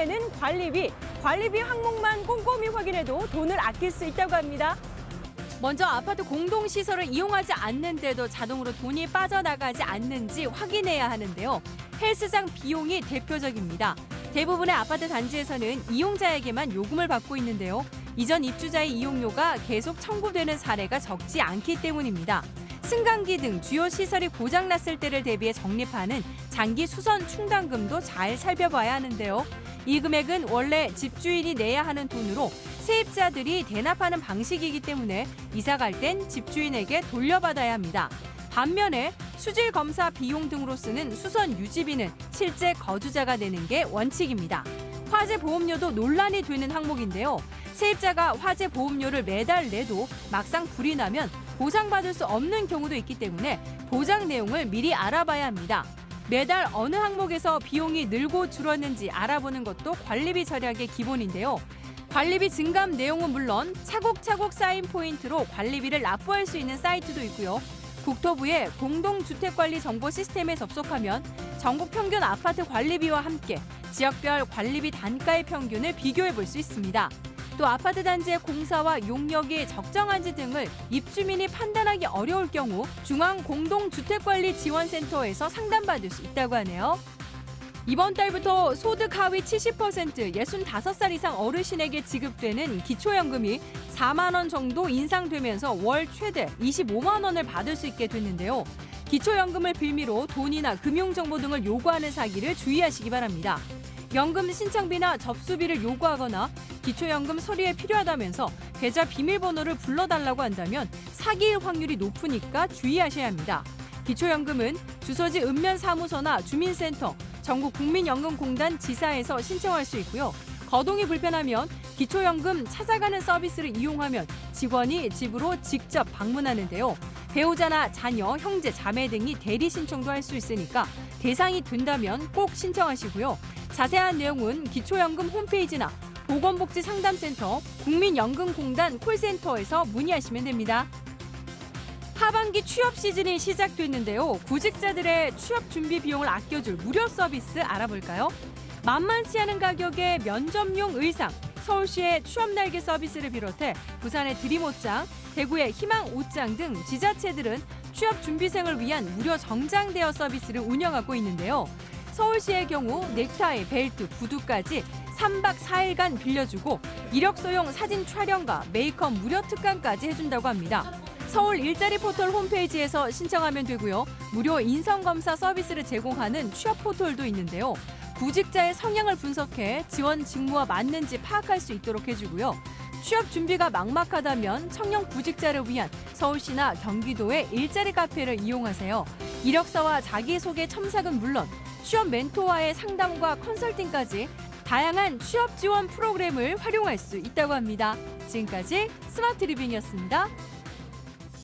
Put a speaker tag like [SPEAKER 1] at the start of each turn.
[SPEAKER 1] 내는 관리비. 관리비 항목만 꼼꼼히 확인해도 돈을 아낄 수 있다고 합니다.
[SPEAKER 2] 먼저 아파트 공동시설을 이용하지 않는데도 자동으로 돈이 빠져나가지 않는지 확인해야 하는데요. 헬스장 비용이 대표적입니다. 대부분의 아파트 단지에서는 이용자에게만 요금을 받고 있는데요. 이전 입주자의 이용료가 계속 청구되는 사례가 적지 않기 때문입니다. 승강기 등 주요 시설이 고장났을 때를 대비해 적립하는 장기 수선 충당금도 잘 살펴봐야 하는데요. 이 금액은 원래 집주인이 내야 하는 돈으로 세입자들이 대납하는 방식이기 때문에 이사 갈 땐 집주인에게 돌려받아야 합니다. 반면에 수질 검사 비용 등으로 쓰는 수선 유지비는 실제 거주자가 내는 게 원칙입니다. 화재 보험료도 논란이 되는 항목인데요. 세입자가 화재 보험료를 매달 내도 막상 불이 나면 보상받을 수 없는 경우도 있기 때문에 보장 내용을 미리 알아봐야 합니다. 매달 어느 항목에서 비용이 늘고 줄었는지 알아보는 것도 관리비 절약의 기본인데요. 관리비 증감 내용은 물론 차곡차곡 쌓인 포인트로 관리비를 납부할 수 있는 사이트도 있고요. 국토부의 공동주택관리 정보 시스템에 접속하면 전국 평균 아파트 관리비와 함께 지역별 관리비 단가의 평균을 비교해 볼 수 있습니다. 또 아파트 단지의 공사와 용역이 적정한지 등을 입주민이 판단하기 어려울 경우 중앙공동주택관리지원센터에서 상담받을 수 있다고 하네요. 이번 달부터 소득 하위 70%, 65살 이상 어르신에게 지급되는 기초연금이 4만 원 정도 인상되면서 월 최대 25만 원을 받을 수 있게 됐는데요. 기초연금을 빌미로 돈이나 금융정보 등을 요구하는 사기를 주의하시기 바랍니다. 연금 신청비나 접수비를 요구하거나 기초연금 서류에 필요하다면서 계좌 비밀번호를 불러달라고 한다면 사기일 확률이 높으니까 주의하셔야 합니다. 기초연금은 주소지 읍면사무소나 주민센터, 전국국민연금공단 지사에서 신청할 수 있고요. 거동이 불편하면 기초연금 찾아가는 서비스를 이용하면 직원이 집으로 직접 방문하는데요. 배우자나 자녀, 형제, 자매 등이 대리 신청도 할 수 있으니까 대상이 된다면 꼭 신청하시고요. 자세한 내용은 기초연금 홈페이지나 보건복지상담센터, 국민연금공단 콜센터에서 문의하시면 됩니다. 하반기 취업 시즌이 시작됐는데요. 구직자들의 취업 준비 비용을 아껴줄 무료 서비스 알아볼까요? 만만치 않은 가격의 면접용 의상, 서울시의 취업날개 서비스를 비롯해 부산의 드림옷장, 대구의 희망옷장 등 지자체들은 취업 준비생을 위한 무료 정장 대여 서비스를 운영하고 있는데요. 서울시의 경우 넥타이, 벨트, 구두까지 3박 4일간 빌려주고 이력서용 사진 촬영과 메이크업 무료 특강까지 해준다고 합니다. 서울 일자리 포털 홈페이지에서 신청하면 되고요. 무료 인성검사 서비스를 제공하는 취업 포털도 있는데요. 구직자의 성향을 분석해 지원 직무와 맞는지 파악할 수 있도록 해주고요. 취업 준비가 막막하다면 청년 구직자를 위한 서울시나 경기도의 일자리 카페를 이용하세요. 이력서와 자기소개 첨삭은 물론 취업 멘토와의 상담과 컨설팅까지 다양한 취업 지원 프로그램을 활용할 수 있다고 합니다. 지금까지 스마트 리빙이었습니다.